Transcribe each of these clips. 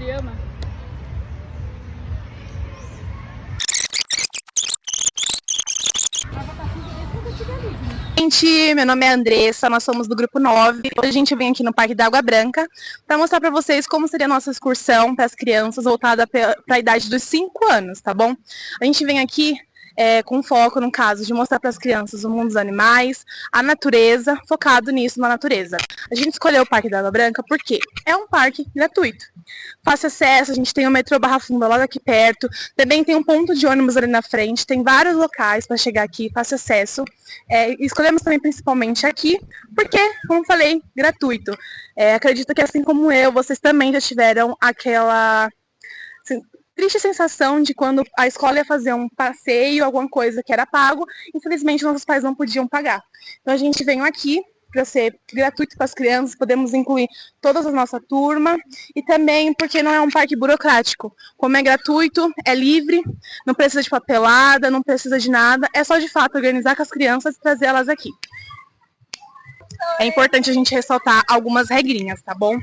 Adriana. Gente, meu nome é Andressa, nós somos do grupo 9. Hoje a gente vem aqui no Parque da Água Branca para mostrar para vocês como seria a nossa excursão para as crianças voltada para a idade dos 5 anos, tá bom? A gente vem aqui com foco, no caso, de mostrar para as crianças o mundo dos animais, a natureza, focado nisso, na natureza. A gente escolheu o Parque da Água Branca porque é um parque gratuito. Fácil acesso, a gente tem o metrô Barra Funda logo aqui perto, também tem um ponto de ônibus ali na frente, tem vários locais para chegar aqui, fácil acesso. Escolhemos também principalmente aqui, porque, como falei, gratuito. Acredito que assim como eu, vocês também já tiveram aquela triste sensação de quando a escola ia fazer um passeio, alguma coisa que era pago, infelizmente nossos pais não podiam pagar. Então a gente veio aqui para ser gratuito para as crianças, podemos incluir toda a nossa turma e também porque não é um parque burocrático. Como é gratuito, é livre, não precisa de papelada, não precisa de nada, é só de fato organizar com as crianças e trazer elas aqui. É importante a gente ressaltar algumas regrinhas, tá bom?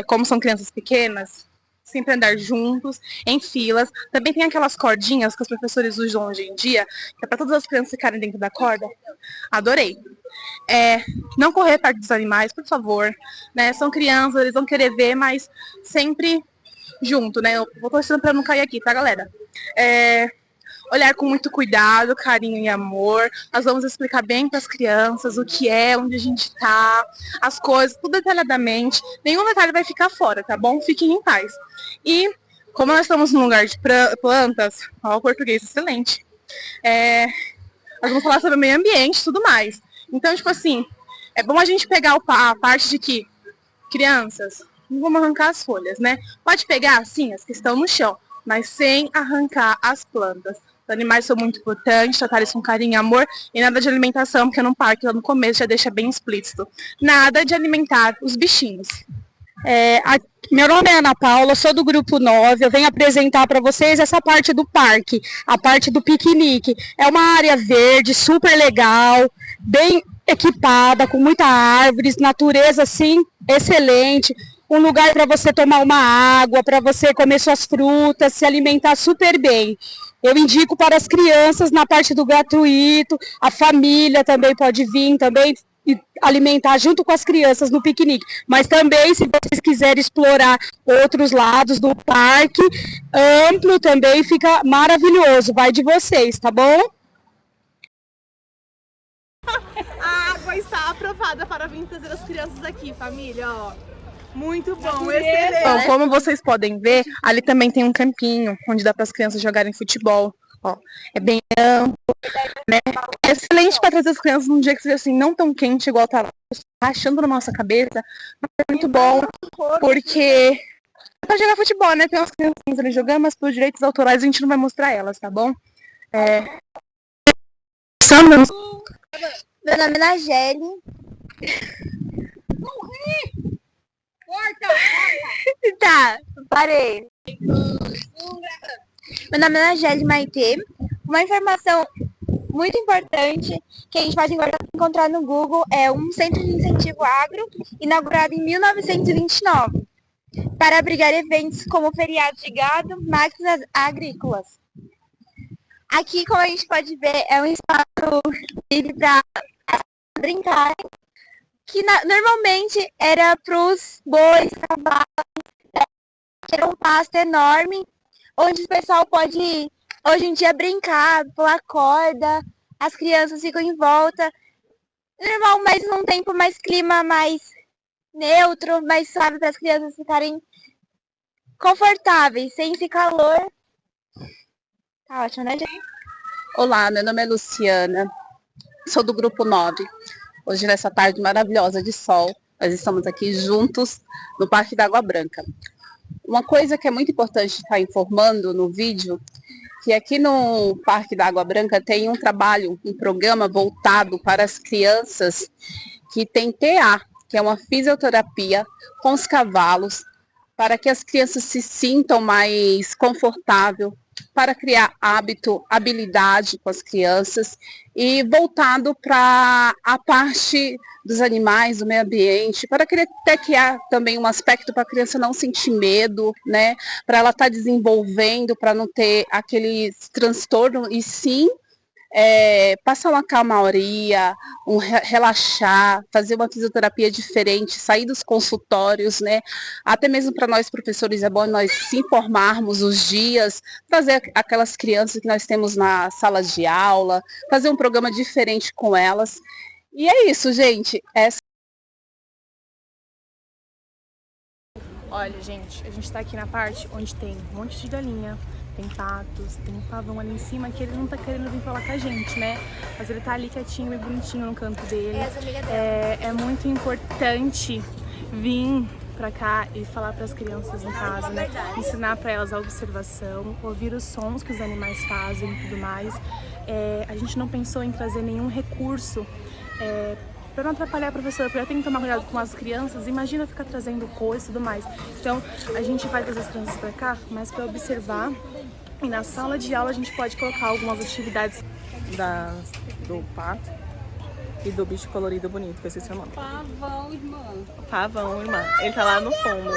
Como são crianças pequenas, sempre andar juntos, em filas. Também tem aquelas cordinhas que os professores usam hoje em dia, que é para todas as crianças ficarem dentro da corda. Adorei. Não correr perto dos animais, por favor. Né? São crianças, eles vão querer ver, mas sempre junto, né? Eu vou torcendo para não cair aqui, tá, galera? Olhar com muito cuidado, carinho e amor. Nós vamos explicar bem para as crianças o que é, onde a gente está, as coisas, tudo detalhadamente. Nenhum detalhe vai ficar fora, tá bom? Fiquem em paz. E, como nós estamos num lugar de plantas, ó, o português excelente, nós vamos falar sobre o meio ambiente e tudo mais. Então, tipo assim, é bom a gente pegar a parte de que crianças, não vamos arrancar as folhas, né? Pode pegar, sim, as que estão no chão, mas sem arrancar as plantas. Os animais são muito importantes, tratar eles com carinho e amor, e nada de alimentação, porque no parque, lá no começo, já deixa bem explícito. Nada de alimentar os bichinhos. Meu nome é Ana Paula, sou do grupo 9, eu venho apresentar para vocês essa parte do parque, a parte do piquenique. É uma área verde, super legal, bem equipada, com muitas árvores, natureza assim, excelente. Um lugar para você tomar uma água, para você comer suas frutas, se alimentar super bem. Eu indico para as crianças na parte do gratuito, a família também pode vir também e alimentar junto com as crianças no piquenique. Mas também, se vocês quiserem explorar outros lados do parque, amplo também, fica maravilhoso. Vai de vocês, tá bom? A água está aprovada para vir trazer as crianças aqui, família, ó. Muito bom, excelente. Bom, como vocês podem ver, ali também tem um campinho, onde dá para as crianças jogarem futebol. Ó, é bem amplo, né? É excelente para trazer as crianças num dia que seja assim, não tão quente, igual tá rachando na nossa cabeça. Mas é muito bom, porque é para jogar futebol, né? Tem umas crianças ali jogando, mas por direitos autorais a gente não vai mostrar elas, tá bom? Meu nome é Nageli. Tá, parei. Meu nome é Nageli Maitê. Uma informação muito importante que a gente pode encontrar no Google é um centro de incentivo agro, inaugurado em 1929, para abrigar eventos como feriados de gado, máquinas agrícolas. Aqui, como a gente pode ver, é um espaço livre para brincar, que normalmente era para os bois, cavalos, que era um pasto enorme, onde o pessoal pode, hoje em dia, brincar, pular corda, as crianças ficam em volta. Normal, mas num tempo mais clima mais neutro, mais suave para as crianças ficarem confortáveis, sem esse calor. Tá ótimo, né, gente? Olá, meu nome é Luciana, sou do grupo 9. Hoje, nessa tarde maravilhosa de sol, nós estamos aqui juntos no Parque da Água Branca. Uma coisa que é muito importante estar informando no vídeo, que aqui no Parque da Água Branca tem um trabalho, um programa voltado para as crianças que tem TA, que é uma fisioterapia com os cavalos, para que as crianças se sintam mais confortáveis, para criar hábito, habilidade com as crianças e voltado para a parte dos animais, do meio ambiente, para até criar também um aspecto para a criança não sentir medo, né? Para ela estar desenvolvendo, para não ter aquele transtorno e sim passar uma calmaria, relaxar, fazer uma fisioterapia diferente, sair dos consultórios, né? Até mesmo para nós professores é bom nós se informarmos os dias, trazer aquelas crianças que nós temos na sala de aula, fazer um programa diferente com elas. E é isso, gente. Olha, gente, a gente tá aqui na parte onde tem um monte de galinha, tem patos, tem um pavão ali em cima que ele não tá querendo vir falar com a gente, né? Mas ele tá ali quietinho e bonitinho no canto dele. É muito importante vir pra cá e falar pras crianças em casa, né? Ensinar pra elas a observação, ouvir os sons que os animais fazem e tudo mais. A gente não pensou em trazer nenhum recurso para não atrapalhar a professora, porque ela tem que tomar cuidado com as crianças, imagina ficar trazendo coisa e tudo mais. Então, a gente vai trazer as crianças para cá, mas para observar, e na sala de aula a gente pode colocar algumas atividades do pato e do bicho colorido bonito, que eu esqueci o nome. Pavão, irmã. Pavão, irmã. Ele tá lá no fundo.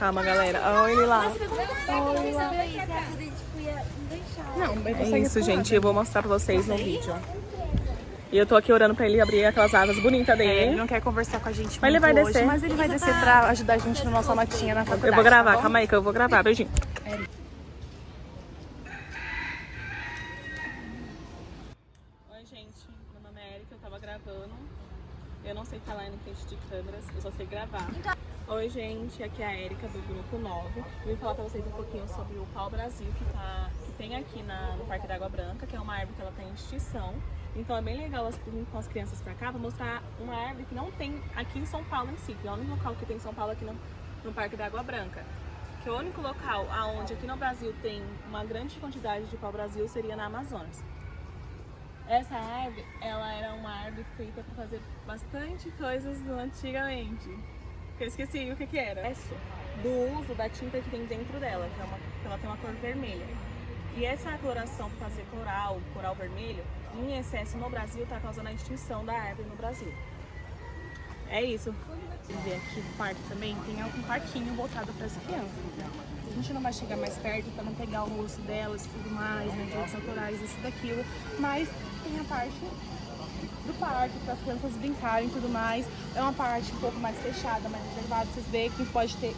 Calma, galera. Olha ele lá. Não, é isso, gente. Eu vou mostrar pra vocês no vídeo. E eu tô aqui orando pra ele abrir aquelas asas bonitas dele. Ele não quer conversar com a gente, mas ele vai descer. Mas ele vai descer pra ajudar a gente na nossa notinha na faculdade. Eu vou gravar, tá, calma aí que eu vou gravar. Beijinho. Oi, gente. Meu nome é Erika, eu tava gravando. Eu não sei falar no frente de câmeras, eu só sei gravar. Oi, gente, aqui é a Erika do Grupo 9. Eu vim falar pra vocês um pouquinho sobre o pau-brasil que tem aqui no Parque da Água Branca, que é uma árvore que ela tem em extinção. Então é bem legal elas virem com as crianças pra cá pra mostrar uma árvore que não tem aqui em São Paulo em si, que é o único local que tem em São Paulo aqui no Parque da Água Branca. Que é o único local onde aqui no Brasil tem uma grande quantidade de pau-brasil seria na Amazonas. Essa árvore, ela era uma árvore feita para fazer bastante coisas antigamente. Eu esqueci o que era. Do uso da tinta que tem dentro dela, que ela tem uma cor vermelha. E essa coloração para fazer coral vermelho, em excesso no Brasil, está causando a extinção da árvore no Brasil. É isso. Ver aqui no parque também tem um parquinho voltado para as crianças. A gente não vai chegar mais perto para não pegar o rosto delas e tudo mais, né, direitos autorais, isso e daquilo, mas tem a parte do parque para as crianças brincarem e tudo mais. É uma parte um pouco mais fechada, mais reservada. Vocês veem que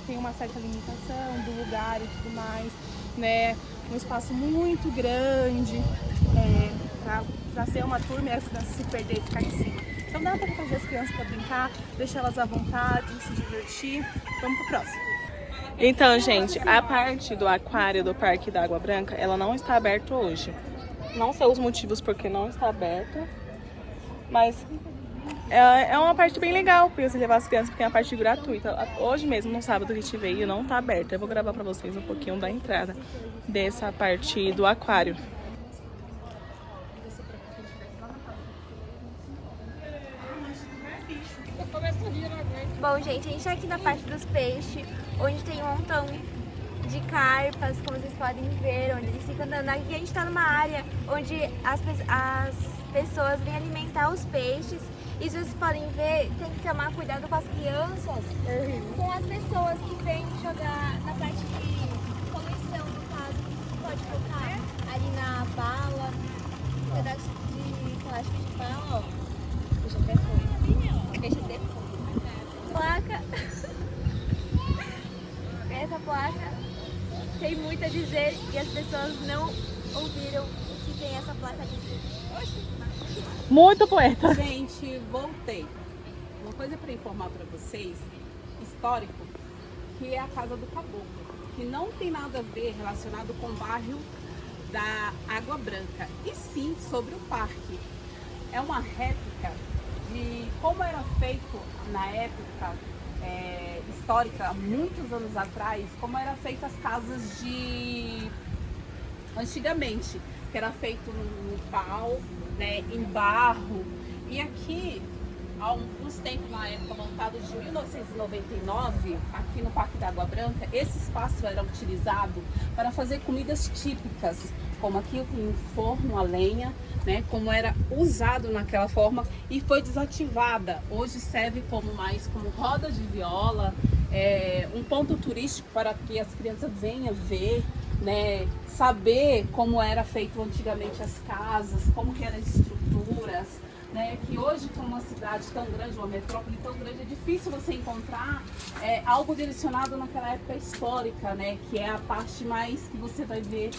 tem uma certa limitação do lugar e tudo mais, né? Um espaço muito grande para ser uma turma e as crianças se perder e ficar em cima. Então dá para fazer as crianças para brincar, deixar elas à vontade, se divertir. Vamos pro próximo. Então, gente, a parte do aquário do Parque da Água Branca, ela não está aberta hoje. Não sei os motivos porque não está aberta, mas é uma parte bem legal para você levar as crianças, porque é uma parte gratuita. Hoje mesmo, no sábado que a gente veio, não está aberta. Eu vou gravar para vocês um pouquinho da entrada dessa parte do aquário. Bom, gente, a gente tá aqui na parte dos peixes, onde tem um montão de carpas, como vocês podem ver, onde eles ficam andando. Aqui a gente tá numa área onde as pessoas vêm alimentar os peixes. E se vocês podem ver, tem que tomar cuidado com as crianças, com as pessoas que vêm jogar na parte de poluição, no caso, que pode colocar ali na bala, um pedaço de plástico de bala, ó. Deixa até foi. Deixa até foi. Placa. Essa placa tem muito a dizer e as pessoas não ouviram o que tem essa placa a dizer. Muito poeta. Gente, voltei. Uma coisa para informar para vocês, histórico, que é a Casa do Caboclo, que não tem nada a ver relacionado com o bairro da Água Branca, e sim sobre o parque. É uma réplica de como era feito na época histórica, há muitos anos atrás, como eram feitas as casas de antigamente, que era feito no pau, né, em barro. E aqui há alguns tempos, na época montado de 1999, aqui no Parque da Água Branca, esse espaço era utilizado para fazer comidas típicas, como aqui eu tenho forno a lenha, né, como era usado naquela forma e foi desativada. Hoje serve como roda de viola, um ponto turístico para que as crianças venham ver, né, saber como era feito antigamente as casas, como que eram as estruturas, né, que hoje, com uma cidade tão grande, uma metrópole tão grande, é difícil você encontrar algo direcionado naquela época histórica, né, que é a parte mais que você vai ver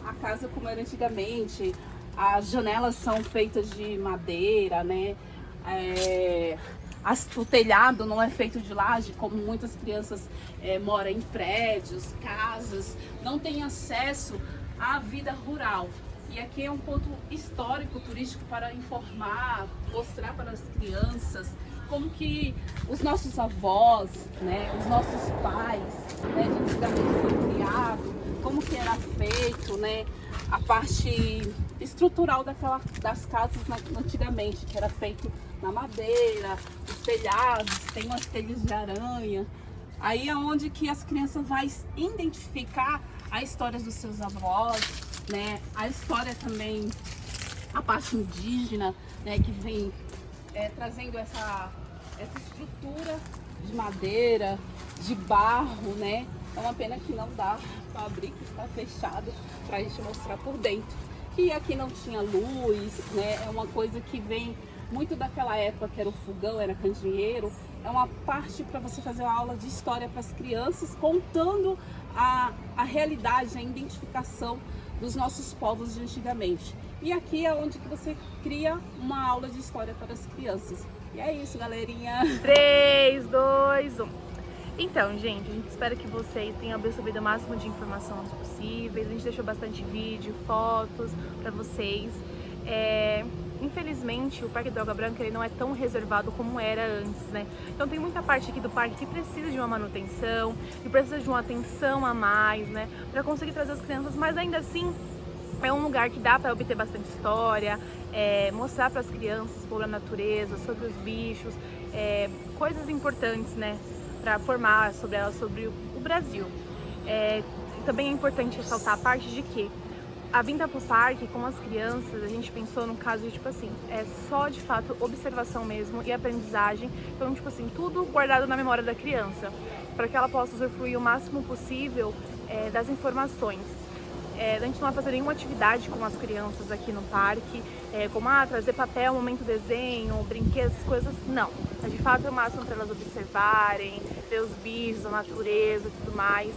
a casa como era antigamente. As janelas são feitas de madeira, né, o telhado não é feito de laje, como muitas crianças moram em prédios, casas, não têm acesso à vida rural. E aqui é um ponto histórico, turístico, para informar, mostrar para as crianças como que os nossos avós, né, os nossos pais, né, de antigamente foi criado, como que era feito, né, a parte estrutural das casas antigamente, que era feito na madeira, os telhados, tem umas telhas de aranha. Aí é onde que as crianças vão identificar a história dos seus avós, né? A história também, a parte indígena, né? Que vem trazendo essa estrutura de madeira, de barro, né? É uma pena que não dá para abrir, que está fechado, para a gente mostrar por dentro. E aqui não tinha luz, né? É uma coisa que vem muito daquela época, que era o fogão, era candeeiro. É uma parte para você fazer uma aula de história para as crianças, contando a realidade, a identificação dos nossos povos de antigamente. E aqui é onde que você cria uma aula de história para as crianças. E é isso, galerinha. 3, 2, 1. Então, gente, a gente espera que vocês tenham absorvido o máximo de informações possíveis. A gente deixou bastante vídeo, fotos para vocês. Infelizmente, o Parque da Água Branca ele não é tão reservado como era antes, né? Então tem muita parte aqui do parque que precisa de uma manutenção, que precisa de uma atenção a mais, né? Para conseguir trazer as crianças, mas ainda assim é um lugar que dá para obter bastante história, mostrar para as crianças sobre a natureza, sobre os bichos, coisas importantes, né? Para formar sobre elas, sobre o Brasil. Também é importante ressaltar a parte de que a vinda pro parque com as crianças, a gente pensou no caso de, tipo assim, só de fato observação mesmo e aprendizagem. Então, tipo assim, tudo guardado na memória da criança, para que ela possa usufruir o máximo possível das informações. A gente não vai fazer nenhuma atividade com as crianças aqui no parque, como trazer papel, momento desenho, brinquedos, essas coisas, não. De fato é o máximo para elas observarem, ver os bichos, a natureza e tudo mais.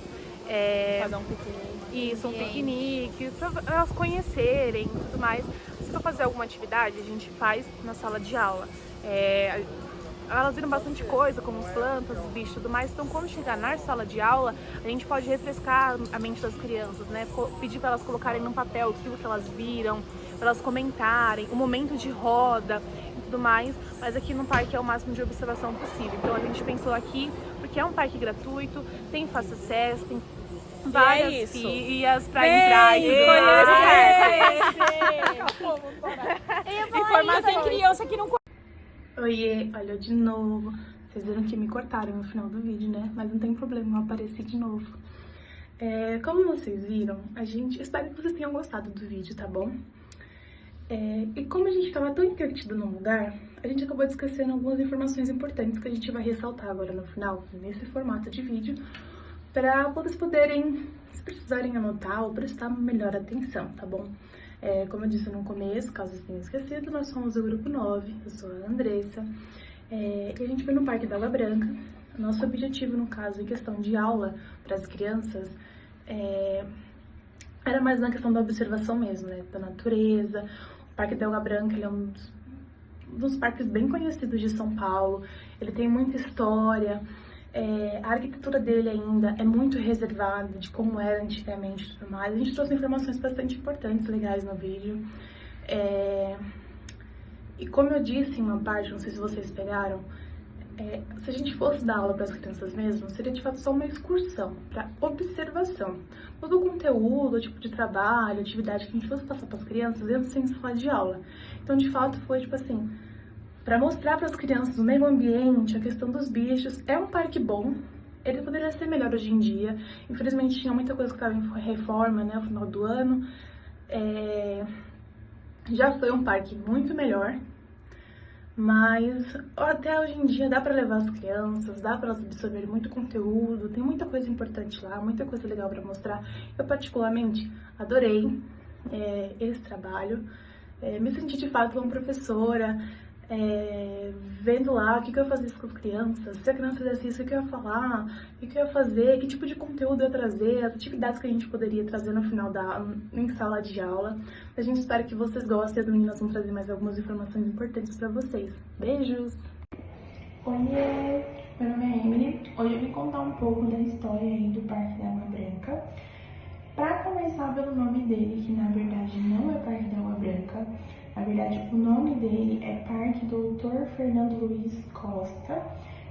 Fazer um piquenique. Isso, um piquenique, para elas conhecerem e tudo mais. Se for fazer alguma atividade, a gente faz na sala de aula. Elas viram bastante coisa, como as plantas, os bichos e tudo mais. Então, quando chegar na sala de aula, a gente pode refrescar a mente das crianças, né? Pedir para elas colocarem num papel aquilo que elas viram, para elas comentarem, o momento de roda e tudo mais. Mas aqui no parque é o máximo de observação possível. Então, a gente pensou aqui, porque é um parque gratuito, tem fácil acesso, tem várias fias para entrar e Informar tem criança que não... Oiê, olha de novo. Vocês viram que me cortaram no final do vídeo, né? Mas não tem problema, eu apareci de novo. Como vocês viram, espero que vocês tenham gostado do vídeo, tá bom? E como a gente estava tão entretido no lugar, a gente acabou esquecendo algumas informações importantes que a gente vai ressaltar agora no final, nesse formato de vídeo, para vocês poderem, se precisarem anotar ou prestar melhor atenção, tá bom? Como eu disse no começo, caso vocês tenham esquecido, nós somos o Grupo 9, eu sou a Andressa, e a gente foi no Parque da Água Branca. Nosso objetivo, no caso, em questão de aula para as crianças, era mais na questão da observação mesmo, né, da natureza. O Parque da Água Branca ele é um dos parques bem conhecidos de São Paulo, ele tem muita história. A arquitetura dele ainda é muito reservada de como era antigamente e tudo mais. A gente trouxe informações bastante importantes, legais no vídeo. E como eu disse em uma parte, não sei se vocês pegaram, se a gente fosse dar aula para as crianças mesmo, seria de fato só uma excursão para observação. Todo o conteúdo, o tipo de trabalho, atividade que a gente fosse passar para as crianças, ia ser em sala de aula. Então, de fato, foi tipo assim, para mostrar para as crianças o meio ambiente, a questão dos bichos. É um parque bom, ele poderia ser melhor hoje em dia. Infelizmente tinha muita coisa que estava em reforma, né, no final do ano. Já foi um parque muito melhor, mas até hoje em dia dá para levar as crianças, dá para elas absorverem muito conteúdo, tem muita coisa importante lá, muita coisa legal para mostrar. Eu particularmente adorei esse trabalho, me senti de fato uma professora, vendo lá o que eu ia fazer com as crianças, se a criança fizesse isso, o que eu ia falar, o que eu ia fazer, que tipo de conteúdo eu ia trazer, as atividades que a gente poderia trazer no final em sala de aula. A gente espera que vocês gostem, as meninas vão trazer mais algumas informações importantes para vocês. Beijos! Oi, meu nome é Emily. Hoje eu vim contar um pouco da história aí do Parque da Água Branca. Para começar pelo nome dele, que na verdade não é Parque da Água Branca, na verdade o nome dele é Parque Dr. Fernando Luiz Costa.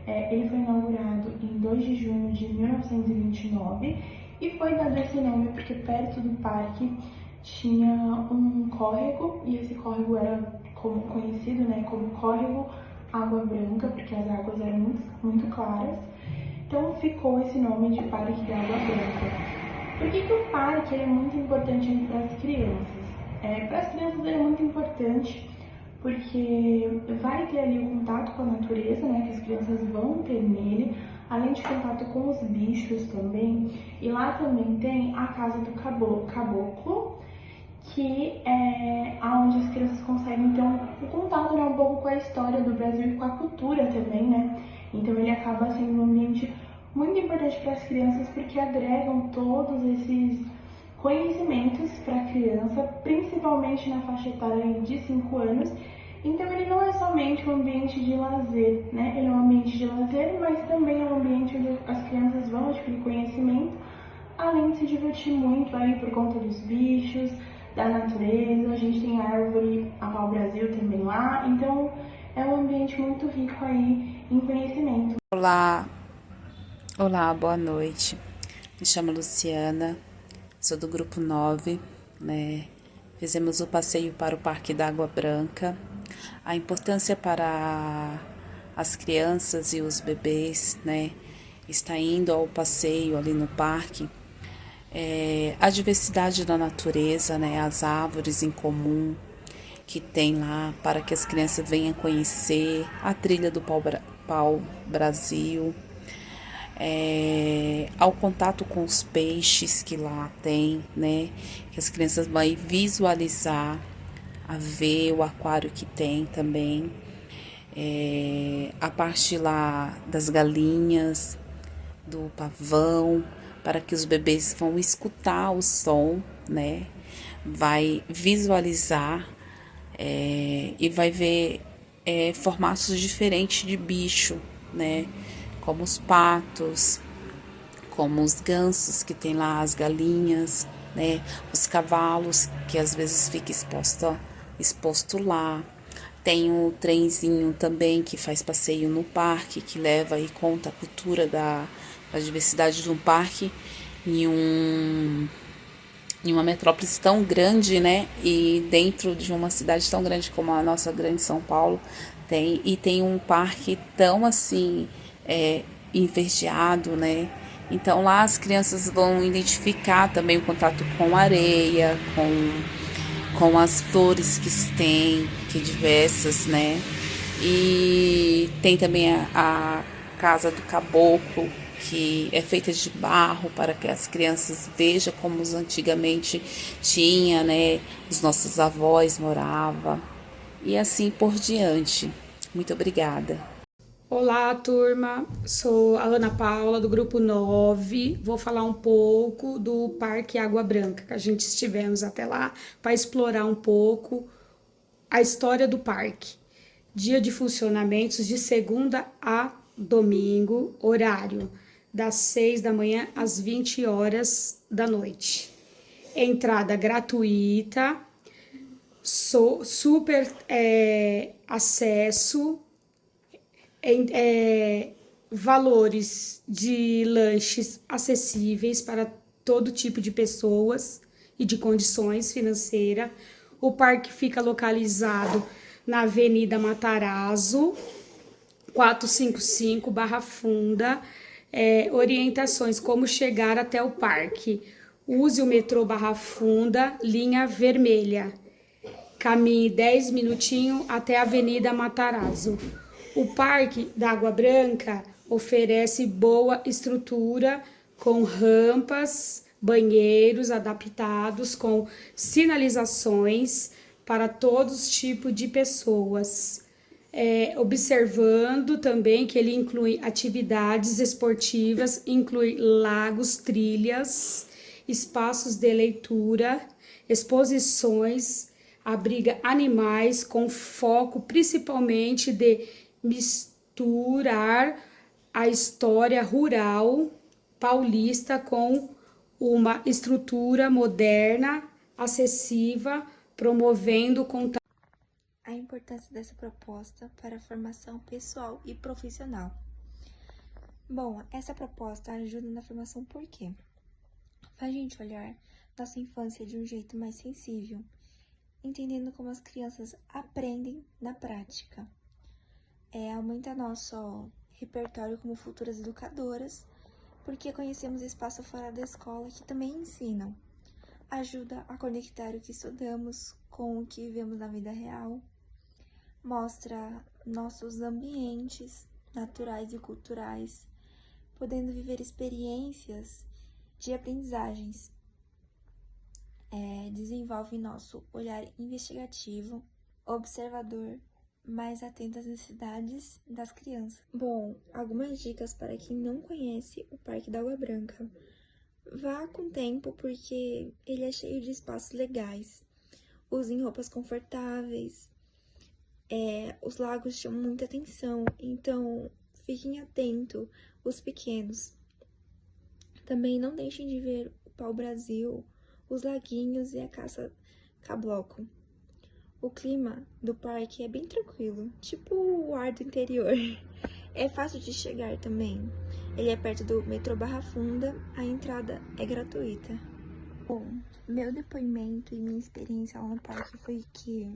Ele foi inaugurado em 2 de junho de 1929 e foi dado esse nome porque perto do parque tinha um córrego, e esse córrego era conhecido, né, como Córrego Água Branca, porque as águas eram muito claras. Então ficou esse nome de Parque da Água Branca. Por que o parque é muito importante para as crianças? Para as crianças ele é muito importante porque vai ter ali o contato com a natureza, né, que as crianças vão ter nele, além de contato com os bichos também. E lá também tem a Casa do Caboclo, que é onde as crianças conseguem ter um contato, né, um pouco com a história do Brasil e com a cultura também, né? Então ele acaba sendo um ambiente muito importante para as crianças porque agregam todos esses conhecimentos para a criança, principalmente na faixa etária de 5 anos. Então ele não é somente um ambiente de lazer, né? Ele é um ambiente de lazer, mas também é um ambiente onde as crianças vão adquirir conhecimento, além de se divertir muito aí por conta dos bichos, da natureza. A gente tem a árvore a pau-brasil também lá, então é um ambiente muito rico aí em conhecimento. Olá, boa noite. Me chamo Luciana, sou do grupo 9, né? Fizemos o passeio para o Parque da Água Branca. A importância para as crianças e os bebês, né, está indo ao passeio ali no parque. A diversidade da natureza, né, as árvores em comum que tem lá para que as crianças venham conhecer, a trilha do pau-brasil, ao contato com os peixes que lá tem, né, que as crianças vão visualizar, a ver o aquário que tem também, a parte lá das galinhas, do pavão, para que os bebês vão escutar o som, né, vai visualizar e vai ver formatos diferentes de bicho, né, como os patos, como os gansos que tem lá, as galinhas, né, os cavalos que às vezes fica exposto lá. Tem o trenzinho também que faz passeio no parque, que leva e conta a cultura da diversidade de um parque em uma metrópole tão grande, né? E dentro de uma cidade tão grande como a nossa grande São Paulo, tem um parque tão assim enverdeado, né? Então lá as crianças vão identificar também o contato com a areia, com as flores que diversas, né? E tem também a Casa do Caboclo, que é feita de barro para que as crianças vejam como antigamente tinha, né? Os nossos avós moravam e assim por diante. Muito obrigada. Olá, turma. Sou a Ana Paula, do grupo 9. Vou falar um pouco do Parque Água Branca, que a gente estivemos até lá para explorar um pouco a história do parque. Dia de funcionamentos de segunda a domingo, horário das 6 da manhã às 20 horas da noite. Entrada gratuita, super acesso, valores de lanches acessíveis para todo tipo de pessoas e de condições financeiras. O parque fica localizado na Avenida Matarazzo, 455, Barra Funda. Orientações: como chegar até o parque. Use o metrô Barra Funda, linha vermelha. Caminhe 10 minutinhos até a Avenida Matarazzo. O Parque da Água Branca oferece boa estrutura com rampas, banheiros adaptados com sinalizações para todos os tipos de pessoas. Observando também que ele inclui atividades esportivas, inclui lagos, trilhas, espaços de leitura, exposições, abriga animais com foco principalmente de misturar a história rural paulista com uma estrutura moderna, acessível, promovendo contato. A importância dessa proposta para a formação pessoal e profissional. Bom, essa proposta ajuda na formação por quê? Faz a gente olhar nossa infância de um jeito mais sensível, entendendo como as crianças aprendem na prática. Aumenta nosso repertório como futuras educadoras, porque conhecemos espaço fora da escola que também ensinam. Ajuda a conectar o que estudamos com o que vivemos na vida real. Mostra nossos ambientes naturais e culturais, podendo viver experiências de aprendizagens. Desenvolve nosso olhar investigativo, observador, mais atento às necessidades das crianças. Bom, algumas dicas para quem não conhece o Parque da Água Branca. Vá com tempo, porque ele é cheio de espaços legais. Usem roupas confortáveis. Os lagos chamam muita atenção, então fiquem atentos, os pequenos. Também não deixem de ver o pau-brasil, os laguinhos e a caça-cabloco. O clima do parque é bem tranquilo, tipo o ar do interior. É fácil de chegar também. Ele é perto do metrô Barra Funda, a entrada é gratuita. Bom, meu depoimento e minha experiência lá no parque foi que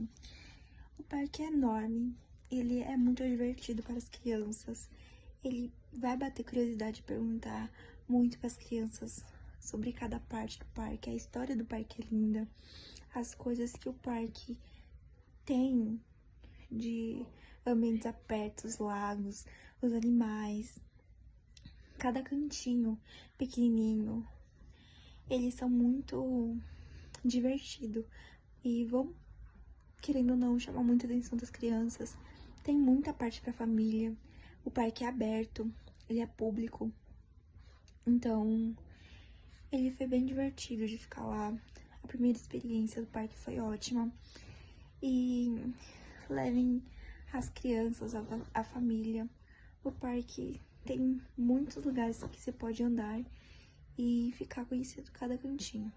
o parque é enorme, ele é muito divertido para as crianças. Ele vai bater curiosidade e perguntar muito para as crianças sobre cada parte do parque. A história do parque é linda, as coisas que o parque tem de ambientes abertos, lagos, os animais, cada cantinho pequenininho. Eles são muito divertidos e vão, querendo ou não, chamar muita atenção das crianças. Tem muita parte para família. O parque é aberto, ele é público. Então, ele foi bem divertido de ficar lá. A primeira experiência do parque foi ótima. E levem as crianças, a família. O parque tem muitos lugares que você pode andar e ficar conhecendo cada cantinho.